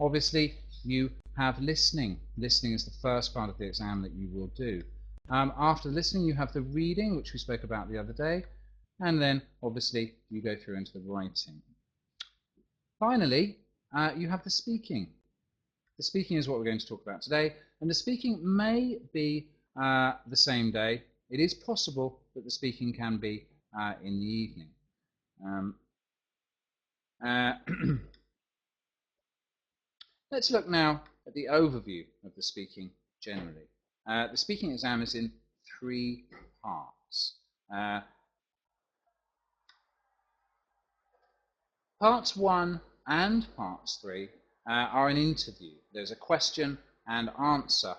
obviously you have listening. Listening is the first part of the exam that you will do. After listening, you have the reading, which we spoke about the other day, and then obviously you go through into the writing. Finally, you have the speaking. The speaking is what we're going to talk about today, and the speaking may be the same day. It is possible that the speaking can be in the evening. Let's look now at the overview of the speaking generally. The speaking exam is in 3 parts. Parts 1 and parts 3 are an interview. There's a question and answer.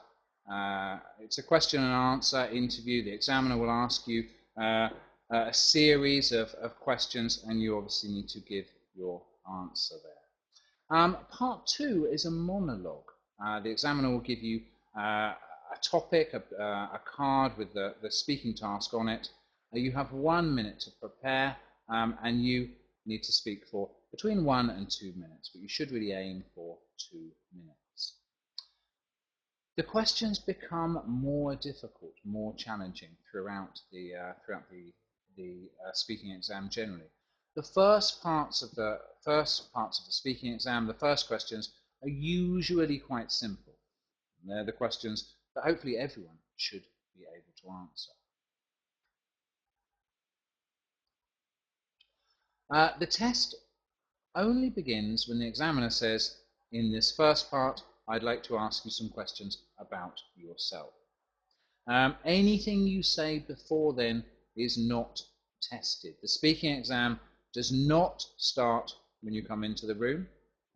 It's a question and answer interview. The examiner will ask you a series of questions, and you obviously need to give your answer there. Part 2 is a monologue. The examiner will give you a topic, a card with the speaking task on it. You have 1 minute to prepare, and you need to speak for between 1 and 2 minutes, but you should really aim for 2 minutes. The questions become more difficult, more challenging throughout the speaking exam generally. The first parts of the speaking exam, the first questions, are usually quite simple. And they're the questions that hopefully everyone should be able to answer. The test only begins when the examiner says, in this first part, I'd like to ask you some questions about yourself. Anything you say before then is not tested. The speaking exam does not start when you come into the room.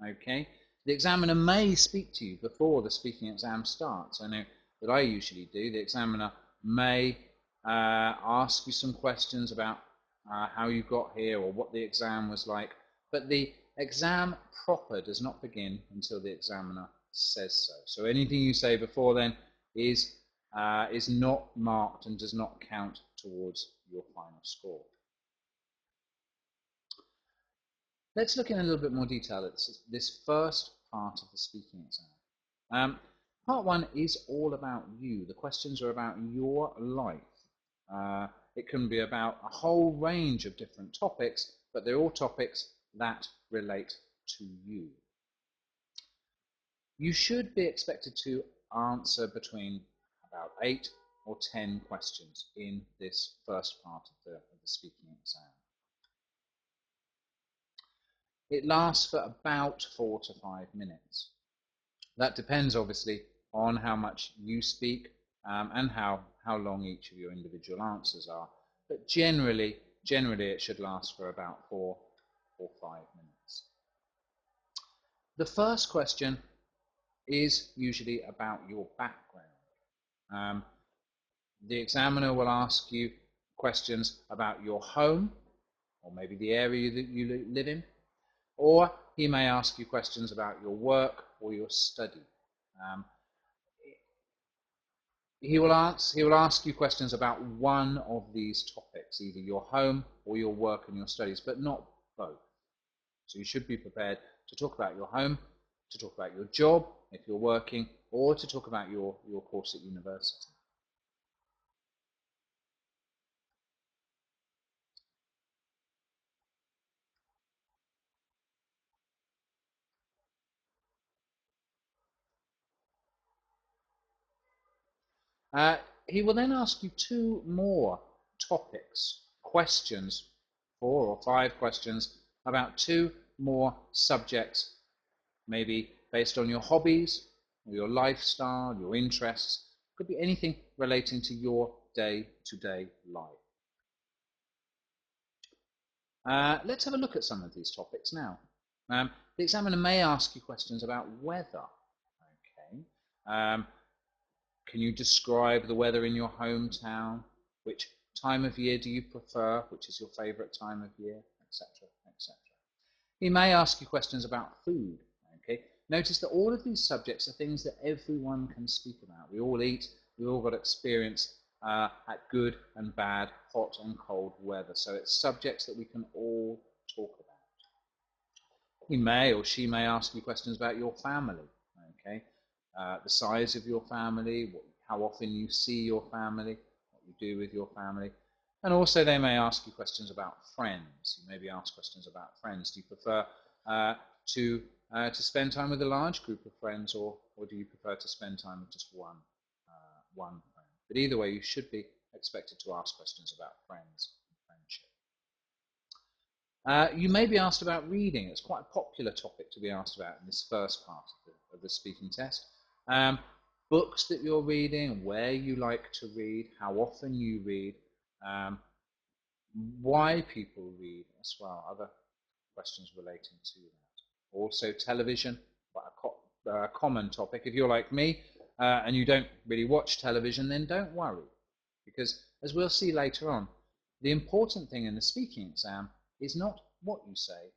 Okay, the examiner may speak to you before the speaking exam starts. I know that I usually do. The examiner may ask you some questions about how you got here or what the exam was like, but the exam proper does not begin until the examiner says so. So anything you say before then is not marked and does not count towards your final score. Let's look in a little bit more detail at this first part of the speaking exam. Part 1 is all about you. The questions are about your life. It can be about a whole range of different topics, but they're all topics that relate to you. You should be expected to answer between about 8 or 10 questions in this first part of the speaking exam. It lasts for about 4 to 5 minutes. That depends obviously on how much you speak and how long each of your individual answers are. But generally it should last for about 4 or 5 minutes. The first question is usually about your background. The examiner will ask you questions about your home, or maybe the area that you live in, or he may ask you questions about your work or your study. He will ask you questions about one of these topics, either your home or your work and your studies, but not both. So you should be prepared to talk about your home, to talk about your job if you're working, or to talk about your course at university. He will then ask you 2 more topics, questions, 4 or 5 questions about 2 more subjects, maybe based on your hobbies, or your lifestyle, your interests. Could be anything relating to your day-to-day life. Let's have a look at some of these topics now. The examiner may ask you questions about weather. Okay. Can you describe the weather in your hometown? Which time of year do you prefer? Which is your favourite time of year? Etc. etc. He may ask you questions about food. Okay. Notice that all of these subjects are things that everyone can speak about. We all eat. We all got experience at good and bad, hot and cold weather. So it's subjects that we can all talk about. He may or she may ask you questions about your family, okay? The size of your family, how often you see your family, what you do with your family. And also they may ask you questions about friends. You may be asked questions about friends. Do you prefer to spend time with a large group of friends, or do you prefer to spend time with just one friend? But either way, you should be expected to ask questions about friends and friendship. You may be asked about reading. It's quite a popular topic to be asked about in this first part of the speaking test. Books that you're reading, where you like to read, how often you read, why people read as well, other questions relating to that. Also television, quite a common topic. If you're like me and you don't really watch television, then don't worry, because as we'll see later on, the important thing in the speaking exam is not what you say,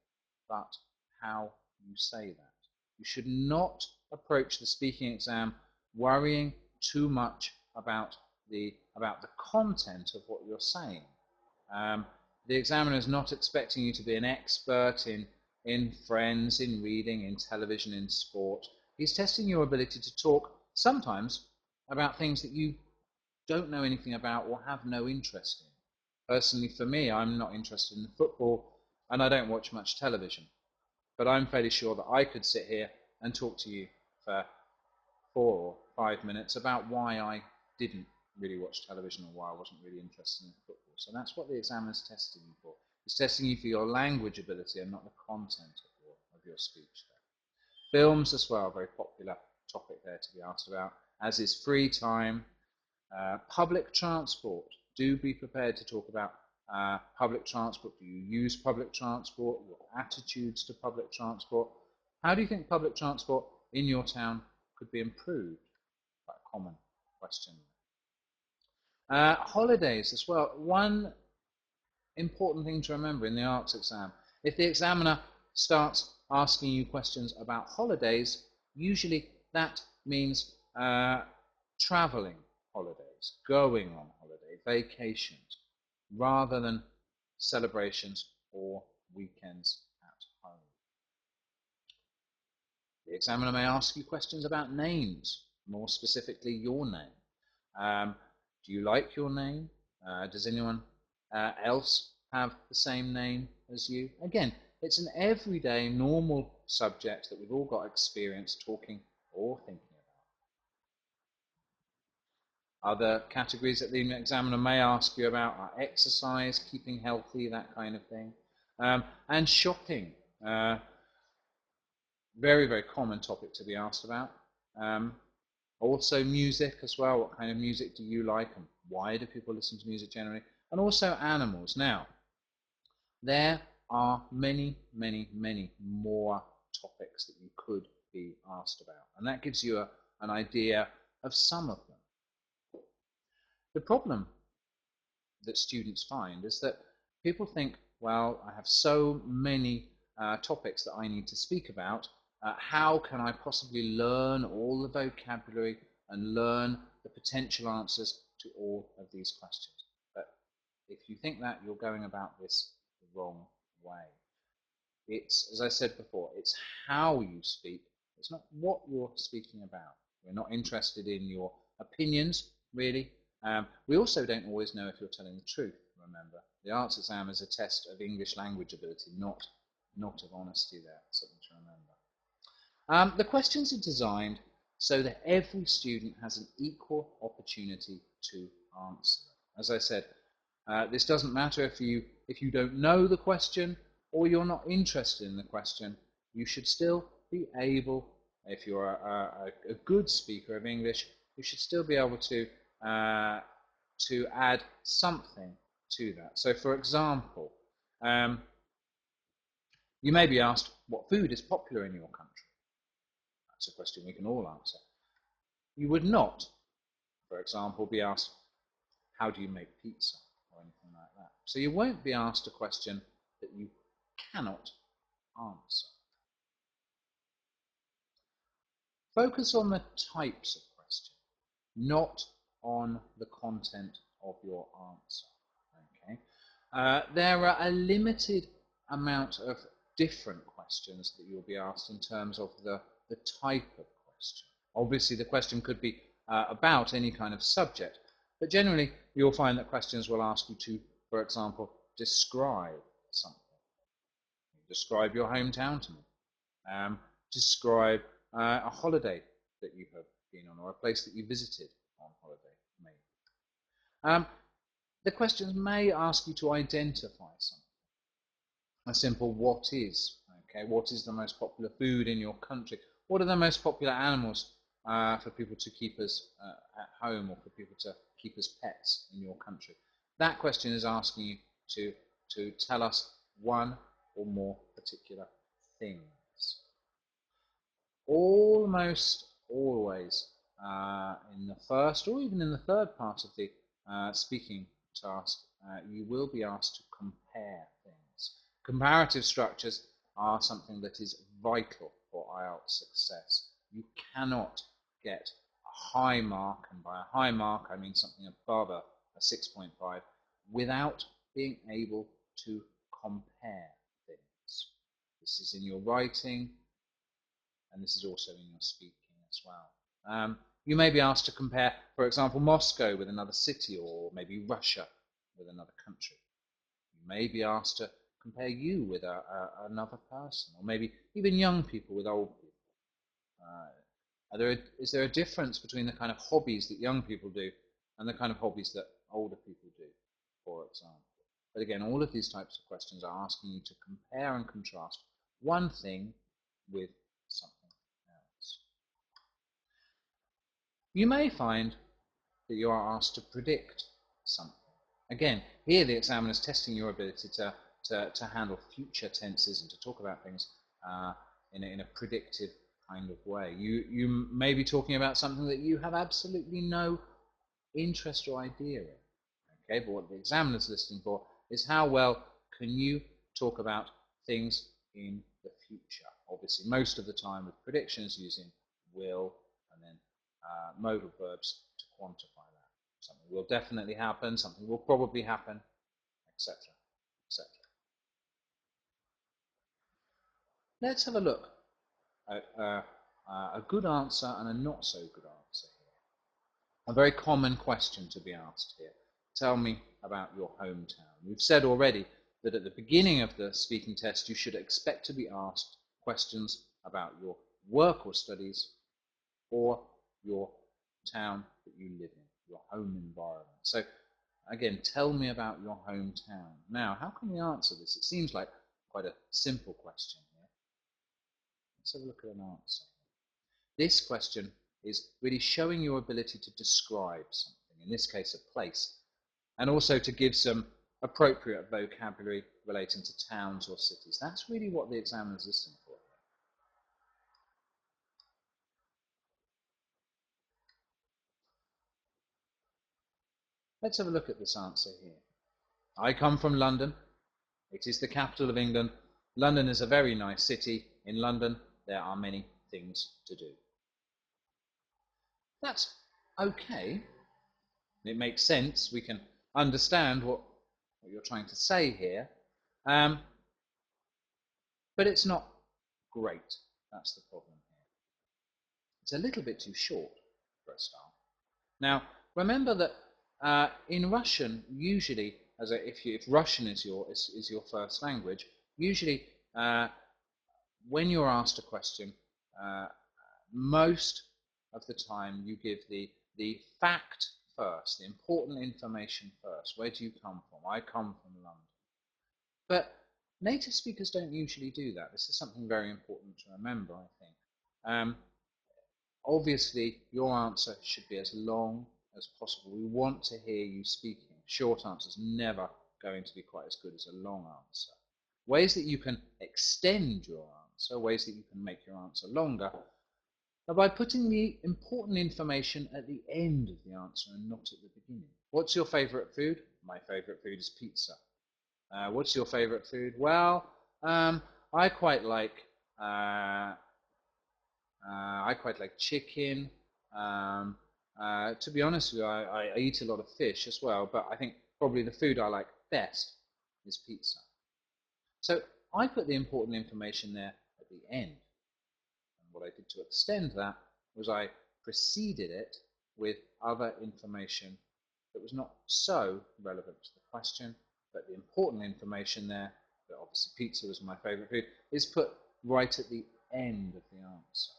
but how you say that. You should not approach the speaking exam worrying too much about the content of what you're saying. The examiner is not expecting you to be an expert in friends, in reading, in television, in sport. He's testing your ability to talk sometimes about things that you don't know anything about or have no interest in. Personally, for me, I'm not interested in football and I don't watch much television. But I'm fairly sure that I could sit here and talk to you for 4 or 5 minutes about why I didn't really watch television or why I wasn't really interested in football. So that's what the examiner's testing you for. He's testing you for your language ability and not the content of your speech there. Films as well, a very popular topic there to be asked about, as is free time. Public transport. Do be prepared to talk about public transport. Do you use public transport? Your attitudes to public transport. How do you think public transport in your town could be improved? Quite a common question. Holidays as well. One important thing to remember in the IELTS exam. If the examiner starts asking you questions about holidays, usually that means travelling holidays, going on holiday, vacations, rather than celebrations or weekends at home. The examiner may ask you questions about names, more specifically your name. Do you like your name? Does anyone else have the same name as you? Again, it's an everyday, normal subject that we've all got experience talking or thinking about. Other categories that the examiner may ask you about are exercise, keeping healthy, that kind of thing, and shopping. Very, very common topic to be asked about. Also music as well. What kind of music do you like and why do people listen to music generally? And also animals. Now, there are many, many, many more topics that you could be asked about. And that gives you an idea of some of them. The problem that students find is that people think, well, I have so many topics that I need to speak about. How can I possibly learn all the vocabulary and learn the potential answers to all of these questions? But if you think that, you're going about this the wrong way. It's, as I said before, it's how you speak. It's not what you're speaking about. We're not interested in your opinions, really. We also don't always know if you're telling the truth, remember. The IELTS exam is a test of English language ability, not of honesty there, something to remember. The questions are designed so that every student has an equal opportunity to answer them. As I said, this doesn't matter if you don't know the question or you're not interested in the question. You should still be able, if you're a good speaker of English, you should still be able to add something to that. So, for example, you may be asked, what food is popular in your country? That's a question we can all answer. You would not, for example, be asked, how do you make pizza? Or anything like that. So you won't be asked a question that you cannot answer. Focus on the types of question, not on the content of your answer. Okay? There are a limited amount of different questions questions that you'll be asked in terms of the type of question. Obviously, the question could be about any kind of subject, but generally you'll find that questions will ask you to, for example, describe something. Describe your hometown to me. Describe a holiday that you have been on, or a place that you visited on holiday, maybe. The questions may ask you to identify something. A simple what is. Okay, what is the most popular food in your country? What are the most popular animals for people to keep as at home, or for people to keep as pets in your country? That question is asking you to tell us one or more particular things. Almost always in the first or even in the third part of the speaking task, you will be asked to compare things. Comparative structures are something that is vital for IELTS success. You cannot get a high mark, and by a high mark I mean something above a 6.5, without being able to compare things. This is in your writing, and this is also in your speaking as well. You may be asked to compare, for example, Moscow with another city, or maybe Russia with another country. You may be asked to compare you with another person, or maybe even young people with old people. Is there a difference between the kind of hobbies that young people do and the kind of hobbies that older people do, for example? But again, all of these types of questions are asking you to compare and contrast one thing with something else. You may find that you are asked to predict something. Again, here the examiner is testing your ability to handle future tenses and to talk about things in a predictive kind of way. You may be talking about something that you have absolutely no interest or idea in. Okay, but what the examiner is listening for is how well can you talk about things in the future. Obviously, most of the time with predictions using will and then modal verbs to quantify that. Something will definitely happen, something will probably happen, etc. etc. Let's have a look at a good answer and a not so good answer here. A very common question to be asked here. Tell me about your hometown. We've said already that at the beginning of the speaking test you should expect to be asked questions about your work or studies, or your town that you live in, your home environment. So again, tell me about your hometown. Now, how can we answer this? It seems like quite a simple question here. Let's have a look at an answer. This question is really showing your ability to describe something, in this case a place, and also to give some appropriate vocabulary relating to towns or cities. That's really what the examiner is listening for. Let's have a look at this answer here. I come from London. It is the capital of England. London is a very nice city. In London, there are many things to do. That's okay. It makes sense. We can understand what you're trying to say here. But it's not great. That's the problem here. It's a little bit too short for a start. Now, remember that in Russian, usually, if Russian is your first language, usually when you're asked a question, most of the time you give the fact first, the important information first. Where do you come from? I come from London. But native speakers don't usually do that. This is something very important to remember, I think. Obviously, your answer should be as long as possible. We want to hear you speaking. Short answers never going to be quite as good as a long answer. Ways that you can extend your answer, ways that you can make your answer longer, are by putting the important information at the end of the answer and not at the beginning. What's your favourite food? My favourite food is pizza. What's your favourite food? Well, I quite like chicken. To be honest with you, I eat a lot of fish as well, but I think probably the food I like best is pizza. So I put the important information there the end. And what I did to extend that was I preceded it with other information that was not so relevant to the question, but the important information there, that obviously pizza was my favourite food, is put right at the end of the answer.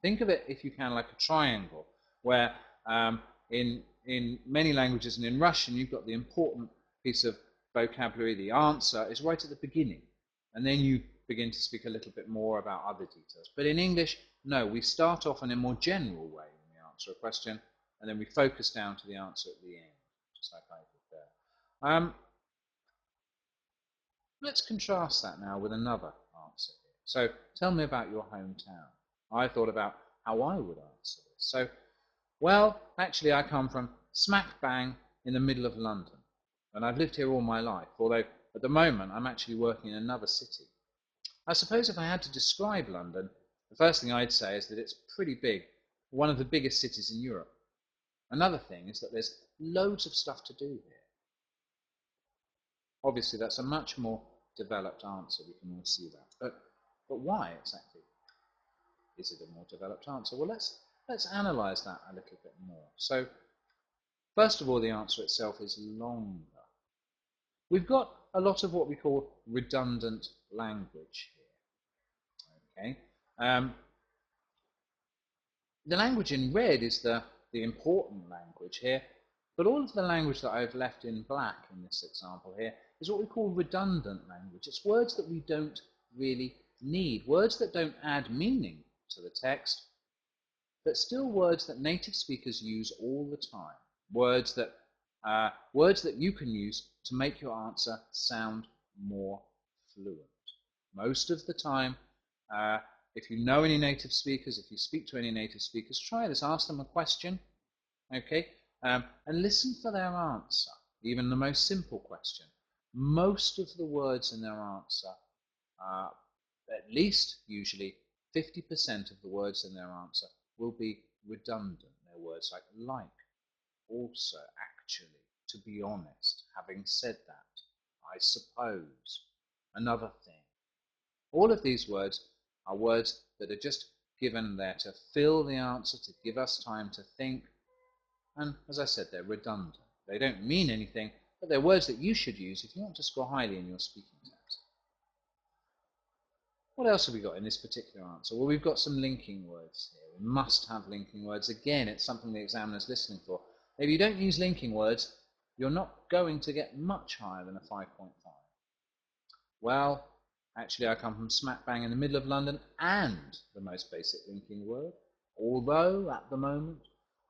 Think of it, if you can, like a triangle, where in many languages and in Russian, you've got the important piece of vocabulary, the answer, is right at the beginning. And then you begin to speak a little bit more about other details. But in English, no, we start off in a more general way when we answer a question, and then we focus down to the answer at the end, just like I did there. Let's contrast that now with another answer here. So tell me about your hometown. I thought about how I would answer this. So, well, actually I come from smack bang in the middle of London, and I've lived here all my life, although at the moment I'm actually working in another city. I suppose if I had to describe London, the first thing I'd say is that it's pretty big, one of the biggest cities in Europe. Another thing is that there's loads of stuff to do here. Obviously, that's a much more developed answer, we can all see that. But why exactly is it a more developed answer? Well, let's analyse that a little bit more. So, first of all, the answer itself is longer. We've got a lot of what we call redundant language here. Okay, the language in red is the important language here, but all of the language that I've left in black in this example here is what we call redundant language. It's words that we don't really need, words that don't add meaning to the text, but still words that native speakers use all the time, words that you can use to make your answer sound more fluent. Most of the time, if you know any native speakers, if you speak to any native speakers, try this. Ask them a question, okay, and listen for their answer, even the most simple question. Most of the words in their answer, at least usually 50% of the words in their answer will be redundant. They're words like, also, actually, to be honest, having said that, I suppose, another thing. All of these words are words that are just given there to fill the answer, to give us time to think, and as I said, they're redundant. They don't mean anything, but they're words that you should use if you want to score highly in your speaking test. What else have we got in this particular answer? Well, we've got some linking words here. We must have linking words. Again, it's something the examiner's listening for. If you don't use linking words, you're not going to get much higher than a 5.5. Well, actually, I come from smack bang in the middle of London and the most basic linking word. Although, at the moment,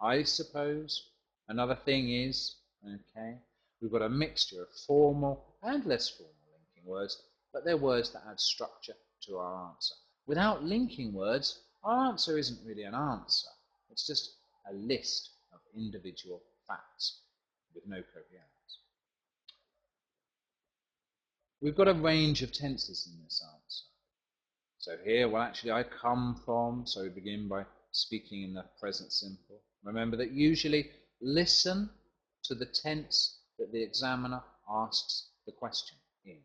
I suppose, another thing is, okay, we've got a mixture of formal and less formal linking words, but they're words that add structure to our answer. Without linking words, our answer isn't really an answer. It's just a list of individual facts with no coherence. We've got a range of tenses in this answer. So here, well, actually, I come from, so we begin by speaking in the present simple. Remember that usually listen to the tense that the examiner asks the question in.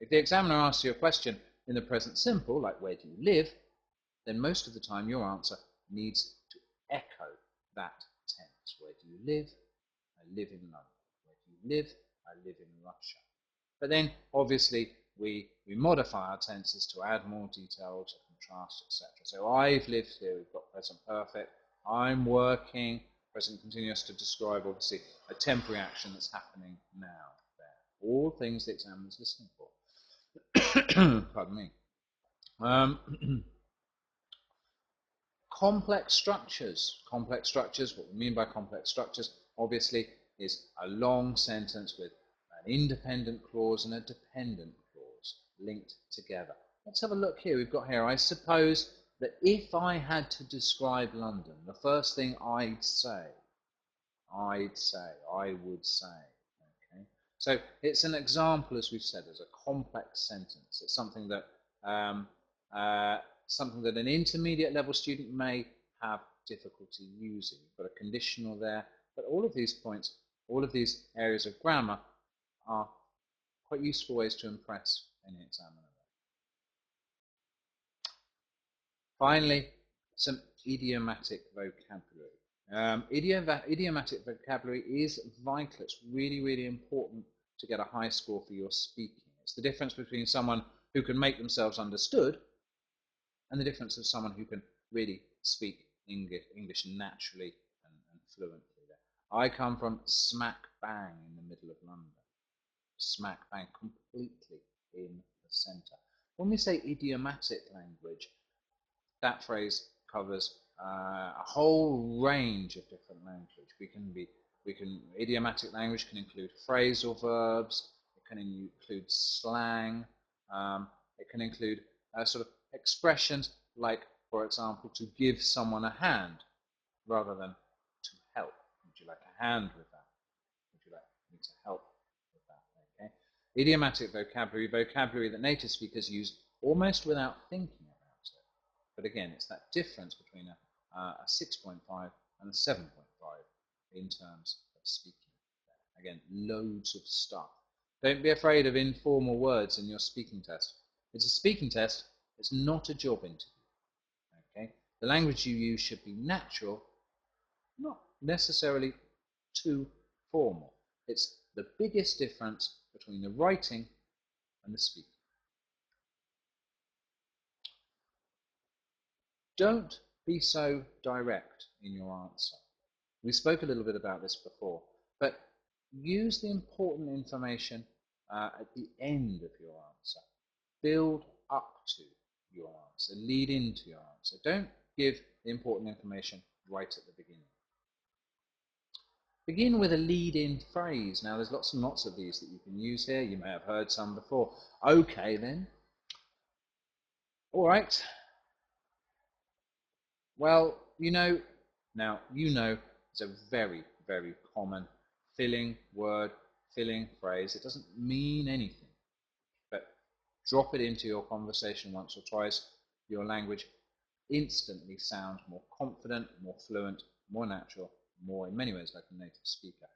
If the examiner asks you a question in the present simple, like where do you live, then most of the time your answer needs to echo that tense. Where do you live? I live in London. Where do you live? I live in Russia. But then, obviously, we modify our tenses to add more detail, to contrast, etc. So I've lived here, we've got present perfect. I'm working, present continuous, to describe, obviously, a temporary action that's happening now there. All things the examiner's listening for. Pardon me. Complex structures. Complex structures, what we mean by complex structures, obviously, is a long sentence with an independent clause and a dependent clause linked together. Let's have a look here. We've got here, I suppose that if I had to describe London, the first thing I would say, okay? So it's an example, as we've said, as a complex sentence. It's something that an intermediate level student may have difficulty using. You've got a conditional there, but all of these points, all of these areas of grammar are quite useful ways to impress any examiner. Finally, some idiomatic vocabulary. Idiomatic vocabulary is vital. It's really, really important to get a high score for your speaking. It's the difference between someone who can make themselves understood and the difference of someone who can really speak English naturally and fluently. I come from smack bang in the middle of London. Smack bang, completely in the centre. When we say idiomatic language, that phrase covers a whole range of different language. Idiomatic language can include phrasal verbs. It can include slang. It can include sort of expressions like, for example, to give someone a hand rather than to help. Would you like a hand with that? Would you like me to help with that? Okay. Idiomatic vocabulary that native speakers use almost without thinking about it. But again, it's that difference between a 6.5 and a 7.5 in terms of speaking. Again, loads of stuff. Don't be afraid of informal words in your speaking test. It's a speaking test. It's not a job interview. Okay? The language you use should be natural, not necessarily too formal. It's the biggest difference between the writing and the speaking. Don't be so direct in your answer. We spoke a little bit about this before, but use the important information at the end of your answer. Build up to your answer. Lead into your answer. Don't give the important information right at the beginning. Begin with a lead-in phrase. Now, there's lots and lots of these that you can use here. You may have heard some before. Okay, then. All right. Well, it's a very, very common filling word, filling phrase. It doesn't mean anything, but drop it into your conversation once or twice. Your language instantly sounds more confident, more fluent, more natural, more, in many ways, like a native speaker.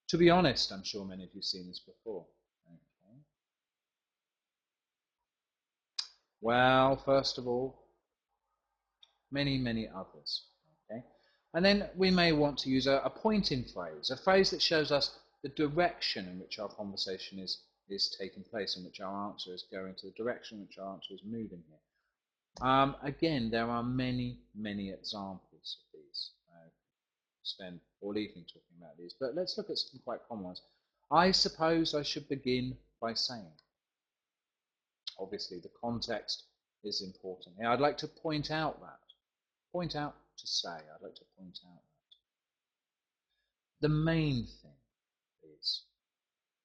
To be honest, I'm sure many of you have seen this before. Okay. Well, first of all, many, many others. Okay. And then we may want to use a pointing phrase, a phrase that shows us the direction in which our conversation is taking place, in which our answer is going, to the direction in which our answer is moving here. Again, there are many, many examples of these. Spend all evening talking about these, but let's look at some quite common ones. I suppose I should begin by saying. Obviously, the context is important here. I'd like to point out that. Point out to say. I'd like to point out that. The main thing is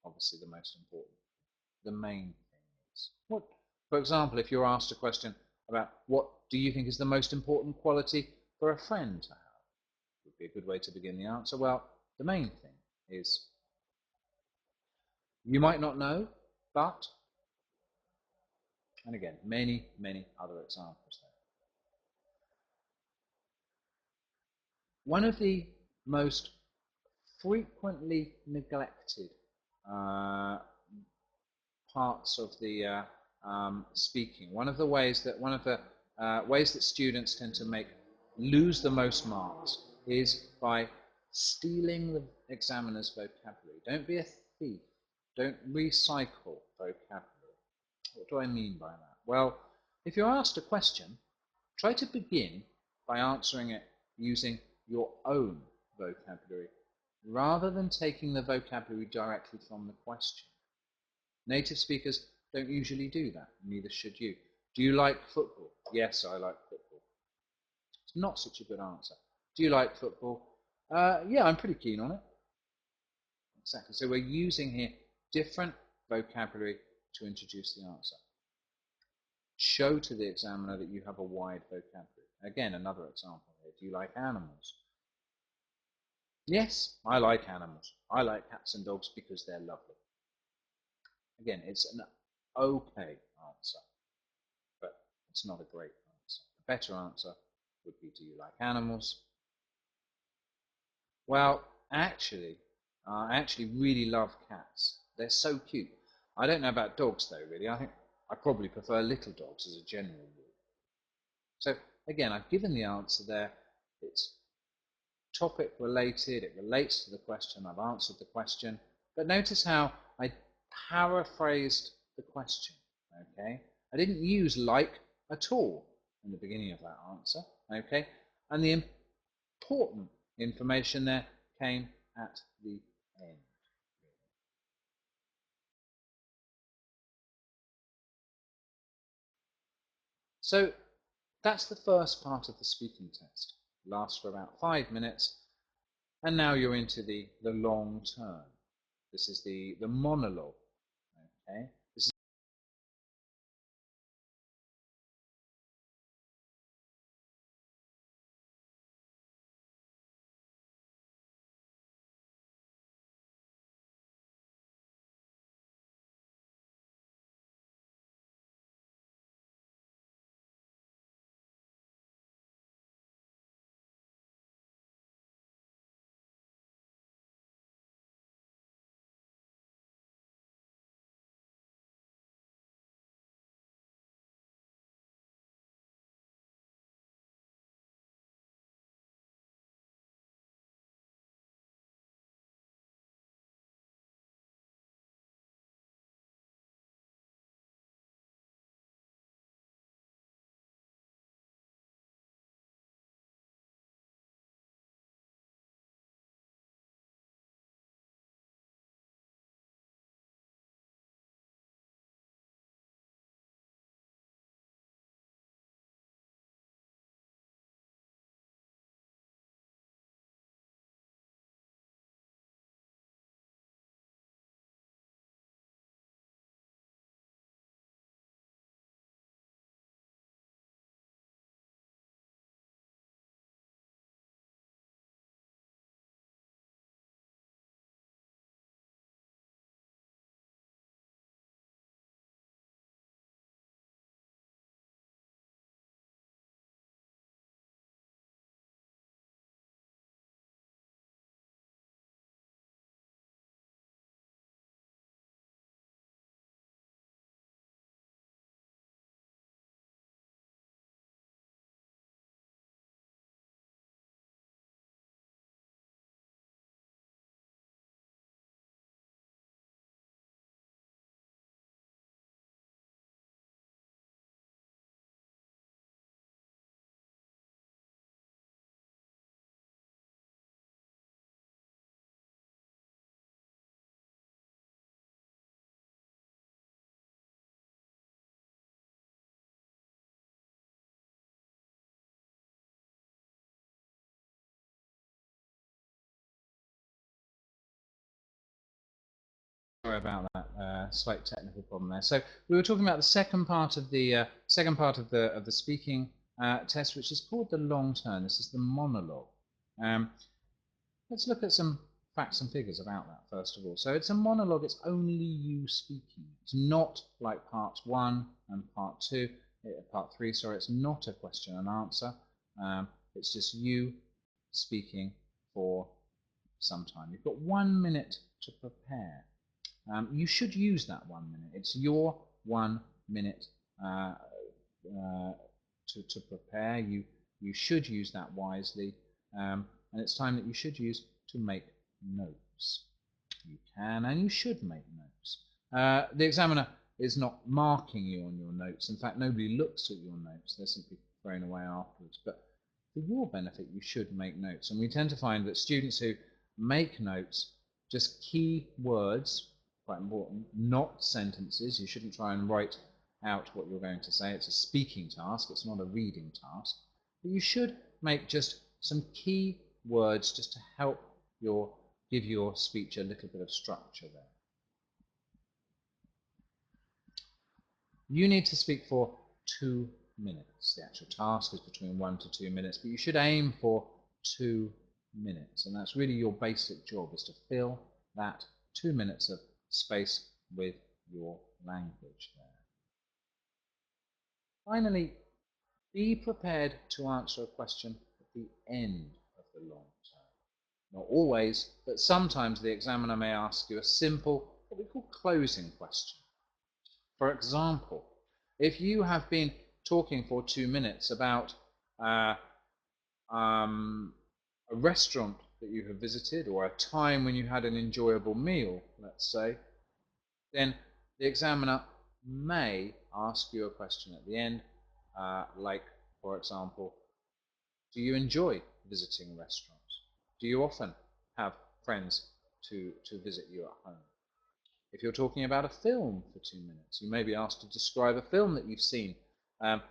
obviously the most important. The main thing is what. For example, if you're asked a question about what do you think is the most important quality for a friend to have, would be a good way to begin the answer. Well, the main thing is, you might not know, but, and again, many, many other examples there. One of the most frequently neglected parts of the speaking, one of the ways that students tend to lose the most marks is by stealing the examiner's vocabulary. Don't be a thief. Don't recycle vocabulary. What do I mean by that? Well, if you're asked a question, try to begin by answering it using your own vocabulary rather than taking the vocabulary directly from the question. Native speakers don't usually do that, neither should you. Do you like football? Yes, I like football. It's not such a good answer. Do you like football? Yeah, I'm pretty keen on it. Exactly. So we're using here different vocabulary to introduce the answer. Show to the examiner that you have a wide vocabulary. Again, another example here. Do you like animals? Yes, I like animals. I like cats and dogs because they're lovely. Again, it's an okay answer, but it's not a great answer. A better answer would be, do you like animals? Well, actually, I actually really love cats. They're so cute. I don't know about dogs though, really. I think I probably prefer little dogs as a general rule. So again, I've given the answer there. It's topic related, it relates to the question, I've answered the question, but notice how I paraphrased the question, okay? I didn't use like at all in the beginning of that answer, okay? And the important information there came at the end. So that's the first part of the speaking test. It lasts for about 5 minutes, and now you're into the long term. This is the monologue, okay? This is sorry about that slight technical problem there. So we were talking about the second part of the speaking test, which is called the long term. This is the monologue. Um, let's look at some facts and figures about that first of all. So it's a monologue. It's only you speaking. It's not like part one and part two, part three. Sorry, it's not a question and answer. It's just you speaking for some time. You've got 1 minute to prepare. You should use that 1 minute. It's your 1 minute to prepare. You should use that wisely, and it's time that you should use to make notes. You can and you should make notes. The examiner is not marking you on your notes. In fact, nobody looks at your notes. They're simply thrown away afterwards. But for your benefit, you should make notes. And we tend to find that students who make notes, just key words, quite important, not sentences. You shouldn't try and write out what you're going to say. It's a speaking task. It's not a reading task. But you should make just some key words just to help give your speech a little bit of structure there. You need to speak for 2 minutes. The actual task is between 1 to 2 minutes, but you should aim for 2 minutes. And that's really your basic job, is to fill that 2 minutes of space with your language there. Finally, be prepared to answer a question at the end of the long term. Not always, but sometimes the examiner may ask you a simple, what we call closing question. For example, if you have been talking for 2 minutes about uh, a restaurant that you have visited, or a time when you had an enjoyable meal, let's say, then the examiner may ask you a question at the end, like, for example, do you enjoy visiting restaurants? Do you often have friends to visit you at home? If you're talking about a film for 2 minutes, you may be asked to describe a film that you've seen um,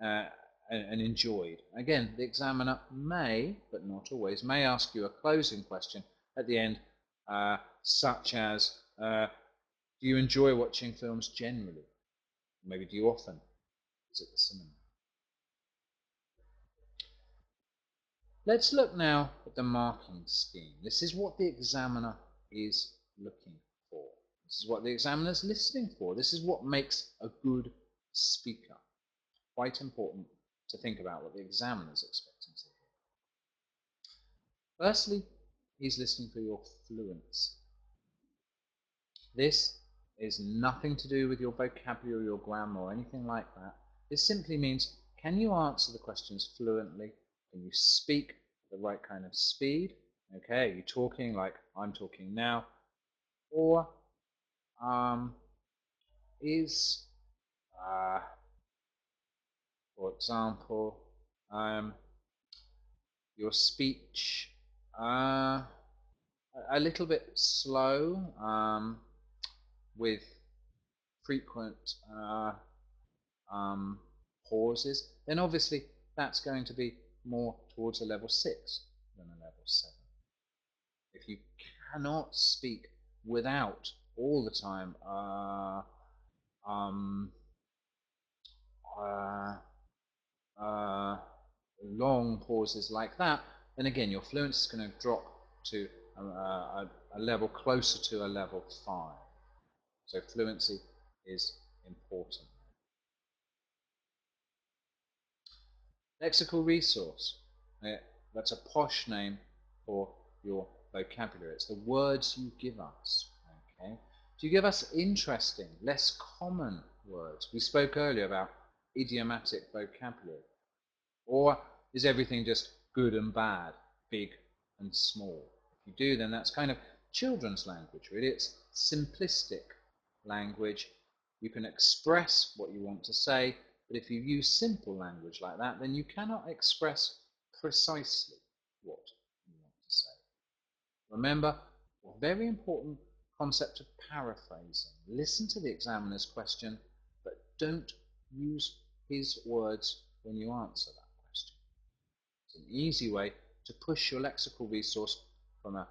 uh, and enjoyed. Again, the examiner may, but not always, may ask you a closing question at the end, such as, do you enjoy watching films generally? Maybe do you often visit the cinema? Let's look now at the marking scheme. This is what the examiner is looking for. This is what the examiner is listening for. This is what makes a good speaker. Quite important to think about what the examiner is expecting to hear. Firstly, he's listening for your fluency. This is nothing to do with your vocabulary or your grammar or anything like that. This simply means, can you answer the questions fluently? Can you speak at the right kind of speed? Okay, are you talking like I'm talking now? Or is, for example, your speech a little bit slow, with frequent pauses, then obviously that's going to be more towards a level 6 than a level 7. If you cannot speak without all the time uh, uh, long pauses like that, then again your fluency is going to drop to a level closer to a level 5. So fluency is important. Lexical resource. That's a posh name for your vocabulary. It's the words you give us. Okay? Do you give us interesting, less common words? We spoke earlier about idiomatic vocabulary. Or is everything just good and bad, big and small? If you do, then that's kind of children's language, really. It's simplistic language. You can express what you want to say, but if you use simple language like that, then you cannot express precisely what you want to say. Remember, a very important concept of paraphrasing. Listen to the examiner's question, but don't use his words when you answer that question. It's an easy way to push your lexical resource from a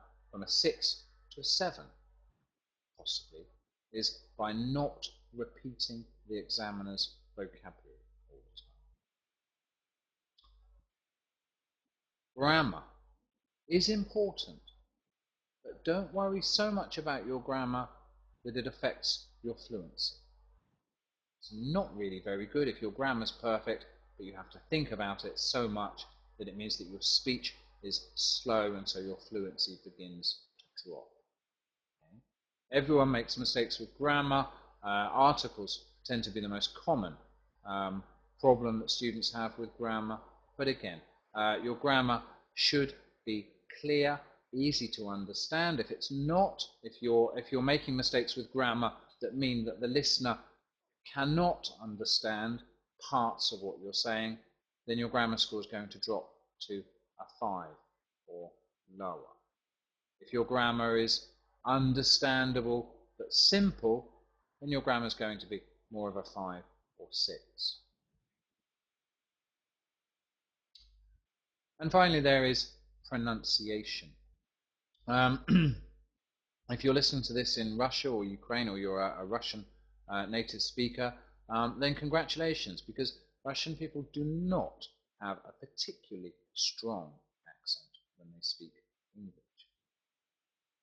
6 to a 7, possibly, is by not repeating the examiner's vocabulary all the time. Grammar is important, but don't worry so much about your grammar that it affects your fluency. It's not really very good if your grammar's perfect, but you have to think about it so much that it means that your speech is slow and so your fluency begins to drop. Okay? Everyone makes mistakes with grammar. Articles tend to be the most common problem that students have with grammar. But again, your grammar should be clear, easy to understand. If it's not, if you're making mistakes with grammar that mean that the listener cannot understand parts of what you're saying, then your grammar score is going to drop to a 5 or lower. If your grammar is understandable but simple, then your grammar is going to be more of a 5 or 6. And finally, there is pronunciation. If you're listening to this in Russia or Ukraine, or you're a Russian native speaker, then congratulations, because Russian people do not have a particularly strong accent when they speak English.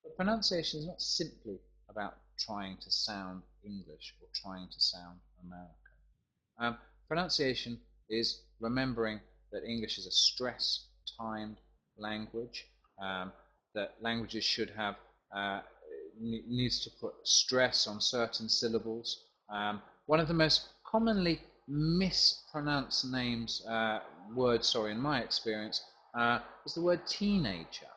But pronunciation is not simply about trying to sound English or trying to sound American. Pronunciation is remembering that English is a stress-timed language, that languages should have needs to put stress on certain syllables. One of the most commonly mispronounced word, in my experience, is the word teenager.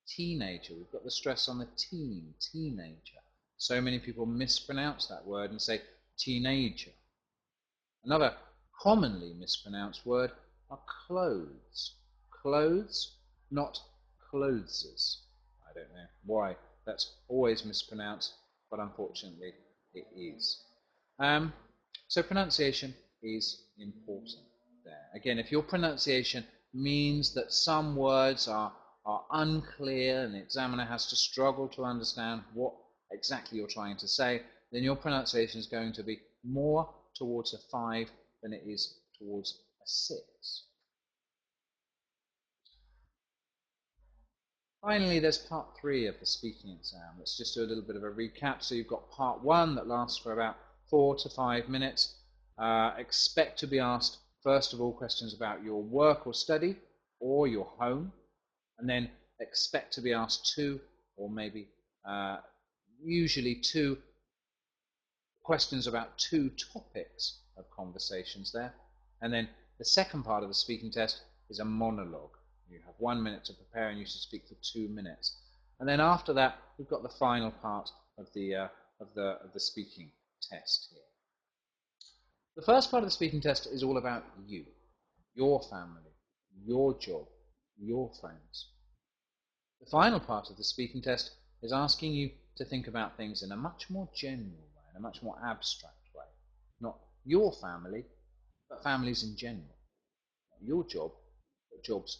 Teenager. We've got the stress on the teenager. So many people mispronounce that word and say teenager. Another commonly mispronounced word are clothes. Clothes, not clothes. I don't know why that's always mispronounced, but unfortunately it is. So pronunciation is important there. Again, if your pronunciation means that some words are unclear and the examiner has to struggle to understand what exactly you're trying to say, then your pronunciation is going to be more towards a 5 than it is towards a 6. Finally, there's part 3 of the speaking exam. Let's just do a little bit of a recap. So you've got part 1 that lasts for about 4 to 5 minutes. Expect to be asked, first of all, questions about your work or study or your home, and then expect to be asked 2 or maybe usually 2 questions about 2 topics of conversations there. And then the second part of the speaking test is a monologue. You have 1 minute to prepare and you should speak for 2 minutes. And then after that, we've got the final part of the speaking test here. The first part of the speaking test is all about you, your family, your job, your friends. The final part of the speaking test is asking you to think about things in a much more general way, in a much more abstract way. Not your family, but families in general. Not your job, but jobs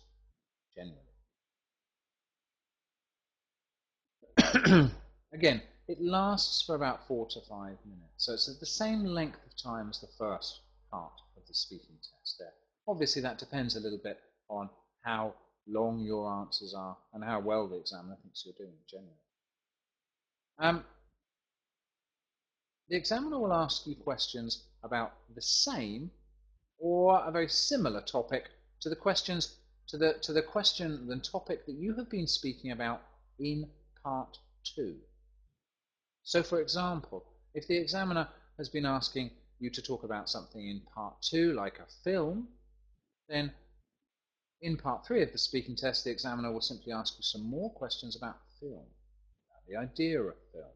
generally. Again, it lasts for about 4 to 5 minutes, so it's at the same length of time as the first part of the speaking test there. Obviously that depends a little bit on how long your answers are and how well the examiner thinks you're doing generally. The examiner will ask you questions about the same or a very similar topic to the questions the topic that you have been speaking about in part 2. So for example, if the examiner has been asking you to talk about something in part 2, like a film, then in part 3 of the speaking test, the examiner will simply ask you some more questions about film, about the idea of film.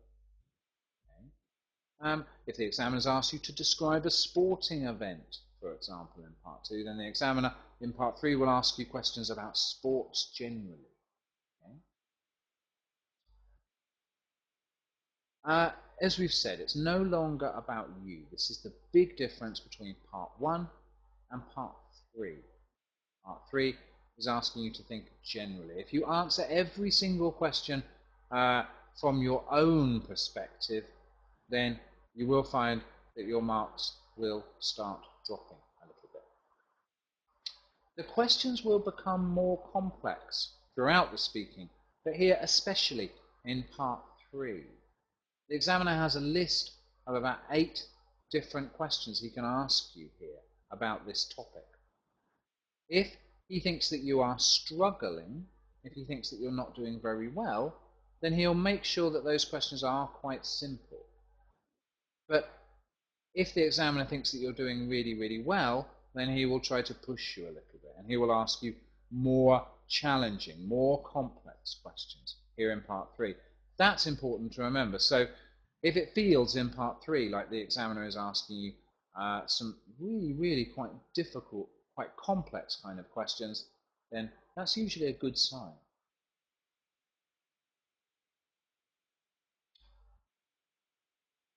If the examiners ask you to describe a sporting event, for example, in part 2, then the examiner in part 3 will ask you questions about sports generally. Okay? As we've said, it's no longer about you. This is the big difference between part 1 and part 3. Part 3 is asking you to think generally. If you answer every single question from your own perspective, then you will find that your marks will start dropping a little bit. The questions will become more complex throughout the speaking, but here especially in part 3. The examiner has a list of about 8 different questions he can ask you here about this topic. If he thinks that you are struggling, if he thinks that you're not doing very well, then he'll make sure that those questions are quite simple. But if the examiner thinks that you're doing really, really well, then he will try to push you a little bit and he will ask you more challenging, more complex questions here in part 3. That's important to remember. So if it feels in part 3 like the examiner is asking you some really, really quite difficult, quite complex kind of questions, then that's usually a good sign.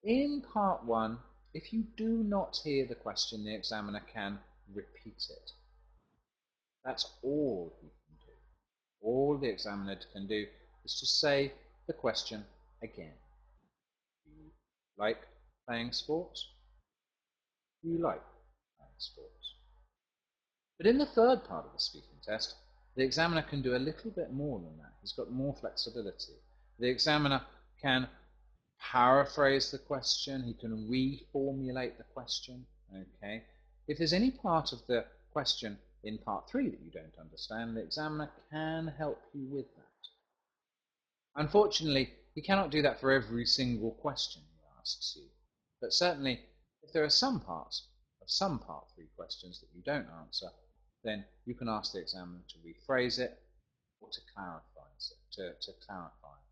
In part 1, if you do not hear the question, the examiner can repeat it. That's all he can do. All the examiner can do is to say the question again. Do you like playing sports? Do you like playing sports? But in the third part of the speaking test, the examiner can do a little bit more than that. He's got more flexibility. The examiner can paraphrase the question, he can reformulate the question. Okay? If there's any part of the question in part 3 that you don't understand, the examiner can help you with that. Unfortunately, he cannot do that for every single question he asks you, but certainly if there are some parts of some part 3 questions that you don't answer, then you can ask the examiner to rephrase it or to clarify it.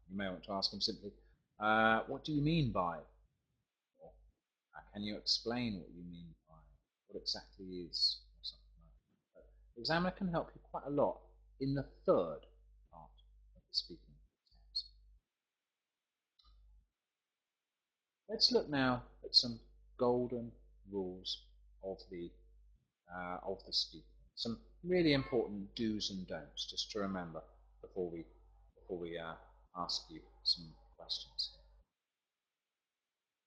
You may want to ask him simply, what do you mean by? Or can you explain what you mean by? What exactly is? Or something like that. But the examiner can help you quite a lot in the third part of the speaking test. Let's look now at some golden rules of the speaking. Some really important do's and don'ts just to remember before we ask you some questions.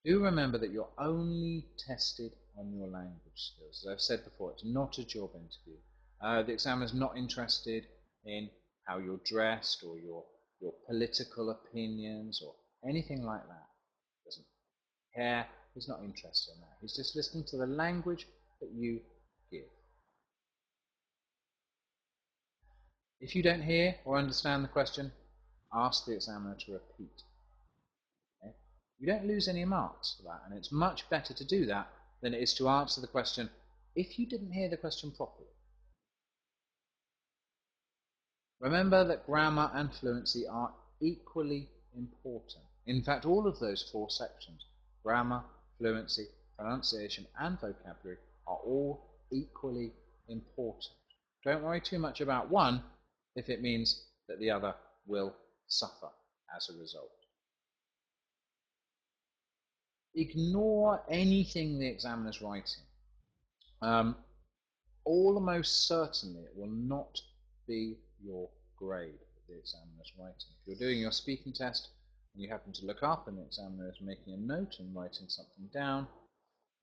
Do remember that you're only tested on your language skills. As I've said before, it's not a job interview. The examiner's not interested in how you're dressed or your political opinions or anything like that. He doesn't care. He's not interested in that. He's just listening to the language that you give. If you don't hear or understand the question, ask the examiner to repeat. Okay? You don't lose any marks for that, and it's much better to do that than it is to answer the question if you didn't hear the question properly. Remember that grammar and fluency are equally important. In fact, all of those 4 sections, grammar, fluency, pronunciation, and vocabulary, are all equally important. Don't worry too much about one if it means that the other will suffer as a result. Ignore anything the examiner's writing. Almost certainly it will not be your grade that the examiner's writing. If you're doing your speaking test and you happen to look up and the examiner is making a note and writing something down,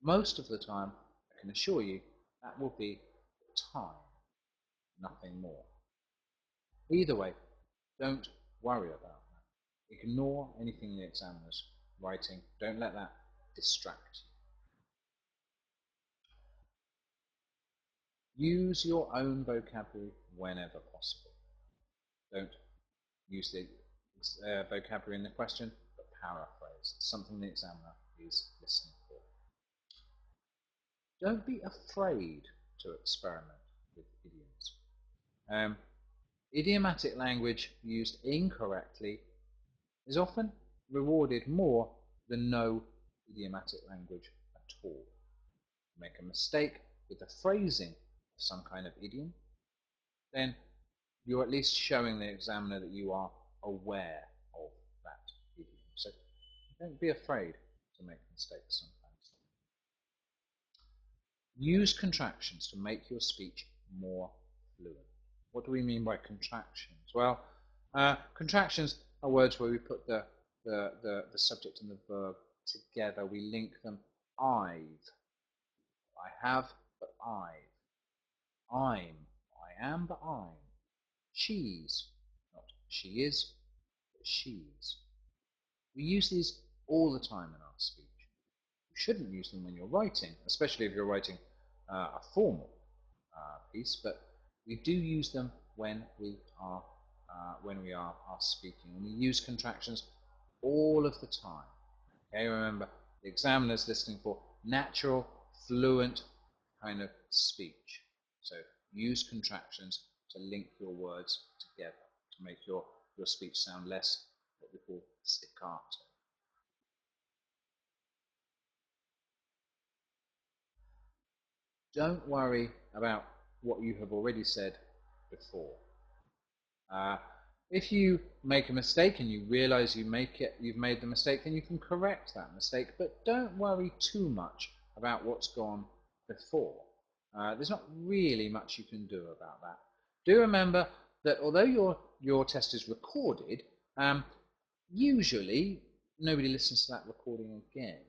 most of the time, I can assure you, that will be time, nothing more. Either way, don't worry about that. Ignore anything the examiner's writing. Don't let that distract you. Use your own vocabulary whenever possible. Don't use the vocabulary in the question, but paraphrase. It's something the examiner is listening for. Don't be afraid to experiment with idioms. Idiomatic language used incorrectly is often rewarded more than no idiomatic language at all. Make a mistake with the phrasing of some kind of idiom, then you're at least showing the examiner that you are aware of that idiom. So don't be afraid to make mistakes sometimes. Use contractions to make your speech more fluent. What do we mean by contractions? Well, contractions are words where we put the subject and the verb together. We link them. I've. I have, but I've. I'm. I am, but I'm. She's. Not she is, but she's. We use these all the time in our speech. You shouldn't use them when you're writing, especially if you're writing a formal piece, but we do use them when we are speaking, and we use contractions all of the time. Okay, remember the examiner's listening for natural, fluent kind of speech. So use contractions to link your words together to make your speech sound less what we call staccato. Don't worry about what you have already said before. If you make a mistake and you realize you've made the mistake, then you can correct that mistake, but don't worry too much about what's gone before. There's not really much you can do about that. Do remember that although your test is recorded, usually nobody listens to that recording again.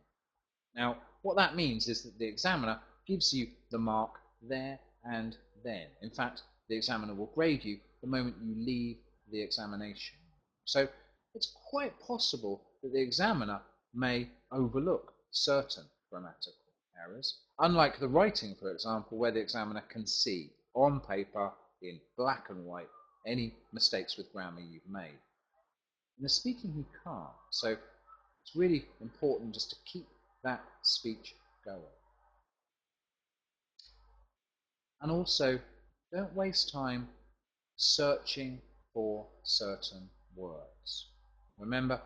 Now, what that means is that the examiner gives you the mark there and then. In fact, the examiner will grade you the moment you leave the examination. So it's quite possible that the examiner may overlook certain grammatical errors, unlike the writing, for example, where the examiner can see on paper in black and white any mistakes with grammar you've made. In the speaking he can't, so it's really important just to keep that speech going. And also, don't waste time searching for certain words. Remember,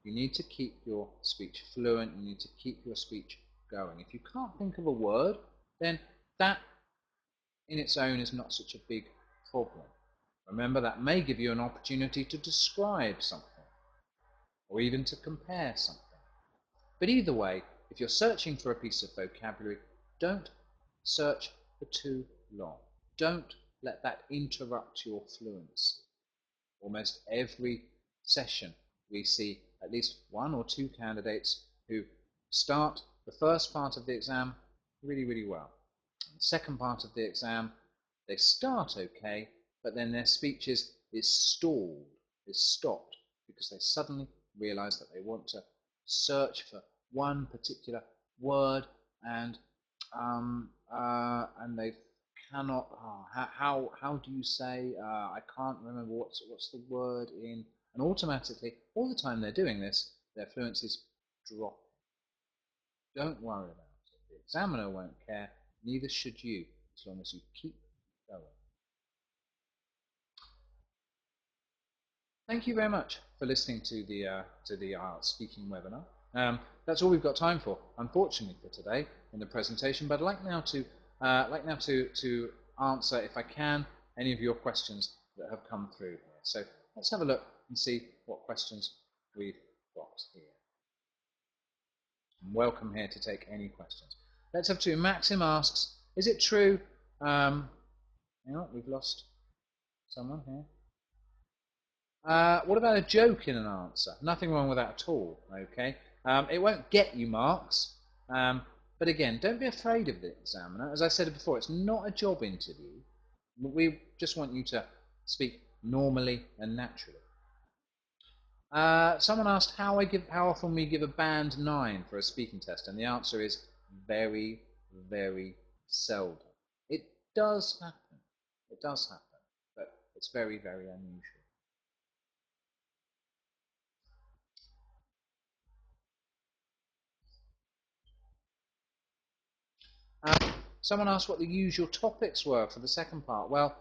you need to keep your speech fluent, you need to keep your speech going. If you can't think of a word, then that in its own is not such a big problem. Remember, that may give you an opportunity to describe something, or even to compare something. But either way, if you're searching for a piece of vocabulary, don't search for too long. Don't let that interrupt your fluency. Almost every session we see at least one or two candidates who start the first part of the exam really, really well. And the second part of the exam, they start okay, but then their speech is stalled, is stopped, because they suddenly realise that they want to search for one particular word, and they cannot. How do you say? I can't remember what's the word in. And automatically, all the time they're doing this, their fluency's dropping. Don't worry about it. The examiner won't care. Neither should you, as long as you keep going. Thank you very much for listening to the IELTS Speaking webinar. That's all we've got time for, unfortunately, for today in the presentation. But I'd like now to answer, if I can, any of your questions that have come through here. So let's have a look and see what questions we've got here. I'm welcome here to take any questions. Let's have two. Maxim asks, is it true? Hang on, we've lost someone here. What about a joke in an answer? Nothing wrong with that at all, okay? It won't get you marks, but again, don't be afraid of the examiner. As I said before, it's not a job interview. We just want you to speak normally and naturally. Someone asked how often we give a band 9 for a speaking test, and the answer is very, very seldom. It does happen. It does happen, but it's very, very unusual. Someone asked what the usual topics were for the second part. Well,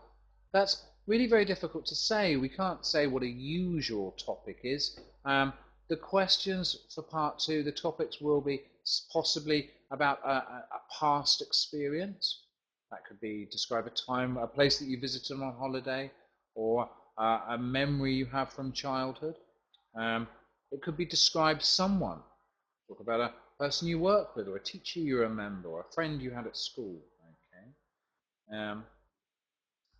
that's really very difficult to say. We can't say what a usual topic is. The questions for part 2, the topics will be possibly about a past experience. That could be describe a time, a place that you visited on holiday, or a memory you have from childhood. It could be describe someone. Talk about a person you work with, or a teacher you remember, or a friend you had at school. Okay.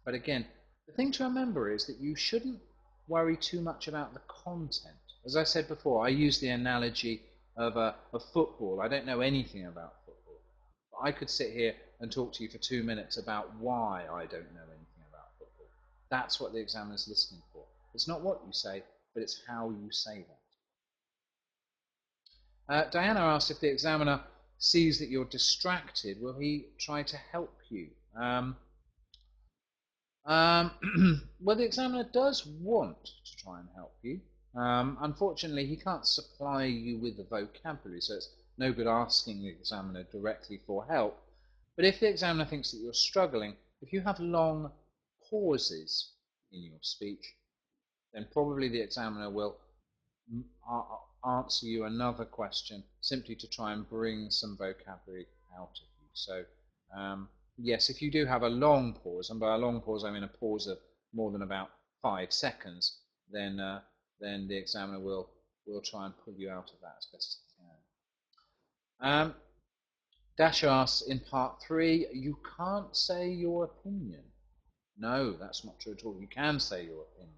But again, the thing to remember is that you shouldn't worry too much about the content. As I said before, I use the analogy of football. I don't know anything about football. But I could sit here and talk to you for 2 minutes about why I don't know anything about football. That's what the examiner's listening for. It's not what you say, but it's how you say that. Diana asked if the examiner sees that you're distracted, will he try to help you? Well, the examiner does want to try and help you. Unfortunately, he can't supply you with the vocabulary, so it's no good asking the examiner directly for help. But if the examiner thinks that you're struggling, if you have long pauses in your speech, then probably the examiner will answer you another question simply to try and bring some vocabulary out of you. So yes, if you do have a long pause, and by a long pause I mean a pause of more than about 5 seconds, then the examiner will try and pull you out of that as best he can. Dash asks, in part 3, you can't say your opinion. No, that's not true at all. You can say your opinion.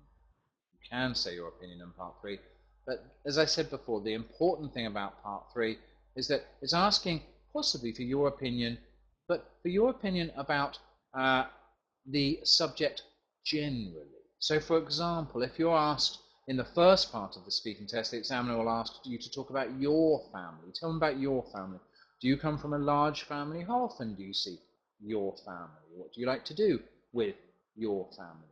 You can say your opinion in part 3. But as I said before, the important thing about part 3 is that it's asking possibly for your opinion, but for your opinion about the subject generally. So for example, if you're asked in the first part of the speaking test, the examiner will ask you to talk about your family. Tell them about your family. Do you come from a large family? How often do you see your family? What do you like to do with your family?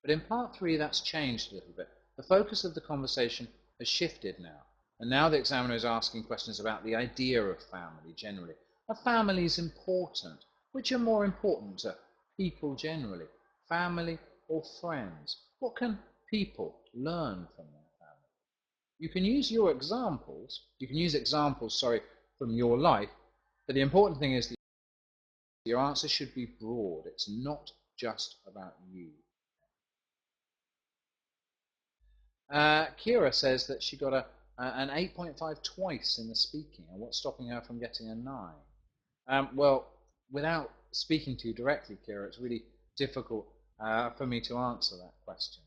But in part 3, that's changed a little bit. The focus of the conversation has shifted now. And now the examiner is asking questions about the idea of family generally. A family is important. Which are more important to people generally, family or friends? What can people learn from their family? You can use examples, from your life, but the important thing is that your answer should be broad. It's not just about you. Kira says that she got an 8.5 twice in the speaking, and what's stopping her from getting a 9? Well, without speaking to you directly, Kira, it's really difficult for me to answer that question.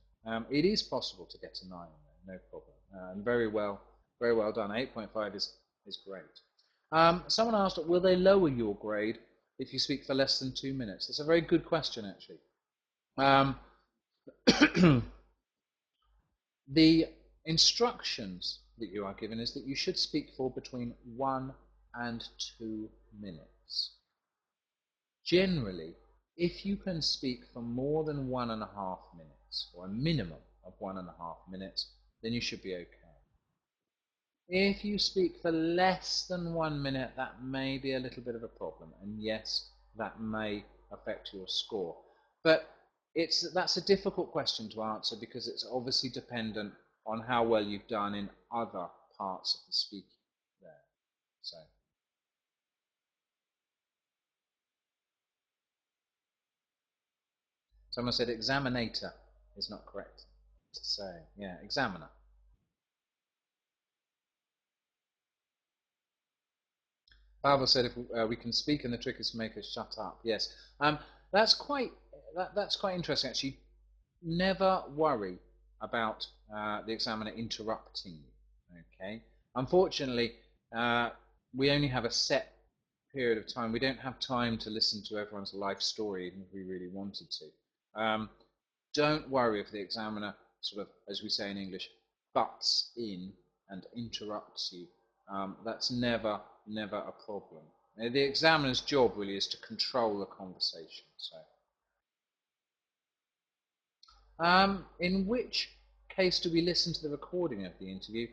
It is possible to get a 9, no problem, and very well done. 8.5 is great. Someone asked, will they lower your grade if you speak for less than 2 minutes? That's a very good question, actually. Um, the instructions that you are given is that you should speak for between 1 and 2 minutes. Generally, if you can speak for more than 1.5 minutes, or a minimum of 1.5 minutes, then you should be okay. If you speak for less than 1 minute, that may be a little bit of a problem, and yes, that may affect your score. But that's a difficult question to answer because it's obviously dependent on how well you've done in other parts of the speaking there. So. Someone said examinator is not correct to say. Yeah, examiner. Pavel said if we can speak and the trick is to make us shut up. Yes, that's quite that's quite interesting actually. Never worry about the examiner interrupting you. Okay. Unfortunately, we only have a set period of time. We don't have time to listen to everyone's life story, even if we really wanted to. Don't worry if the examiner sort of, as we say in English, butts in and interrupts you. That's never a problem. The examiner's job really is to control the conversation. So. In which case do we listen to the recording of the interview?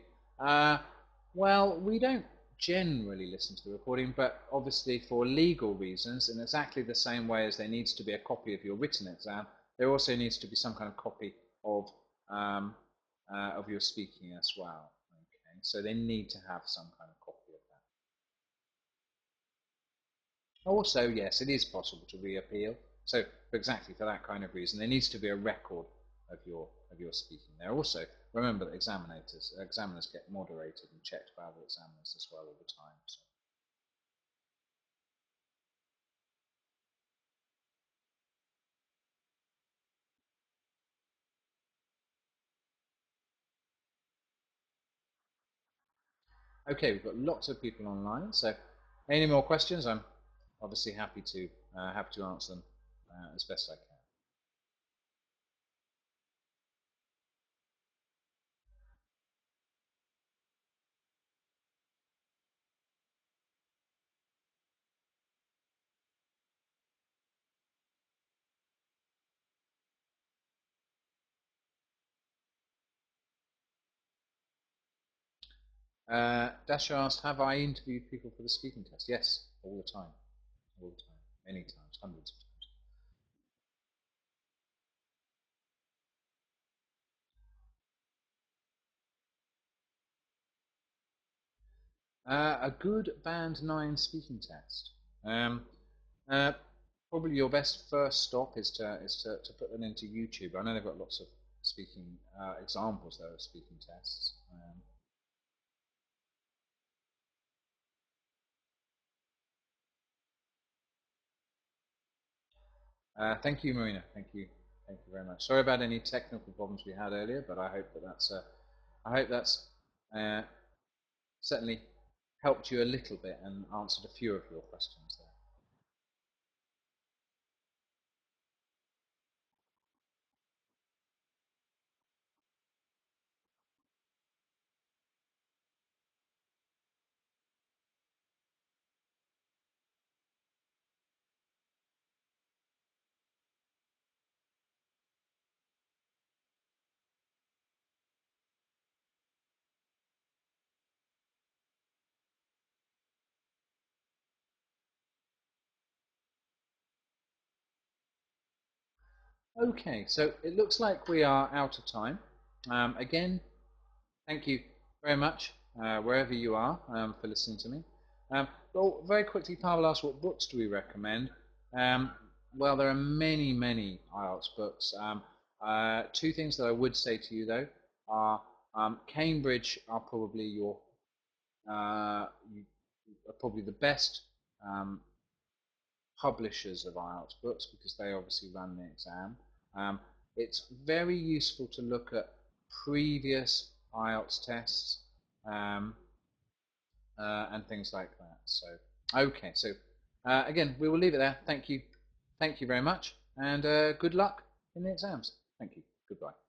Well, we don't generally listen to the recording, but obviously for legal reasons, in exactly the same way as there needs to be a copy of your written exam, there also needs to be some kind of copy of your speaking as well. Okay, so they need to have some kind of copy of that. Also, yes, it is possible to reappeal. So, for that kind of reason, there needs to be a record of your speaking there. Also, remember that examiners get moderated and checked by other examiners as well all the time. So. Okay, we've got lots of people online. So, any more questions? I'm obviously happy to answer them as best I can. Dasha asked, have I interviewed people for the speaking test? Yes, all the time. All the time. Many times, hundreds of times. A good band 9 speaking test. Uh, Probably your best first stop is to put them into YouTube. I know they've got lots of speaking examples there of speaking tests. Thank you, Marina. Thank you very much. Sorry about any technical problems we had earlier, but I hope that's uh, certainly helped you a little bit and answered a few of your questions there. Okay, so it looks like we are out of time. Again, thank you very much, wherever you are, for listening to me. Well, very quickly, Pavel asked, what books do we recommend? Um, well, there are many, many IELTS books. Two things that I would say to you, though, are Cambridge are probably probably the best um, publishers of IELTS books because they obviously run the exam. Um, it's very useful to look at previous IELTS tests um, and things like that. So, okay, so again, we will leave it there. Thank you very much, and good luck in the exams. Thank you. Goodbye.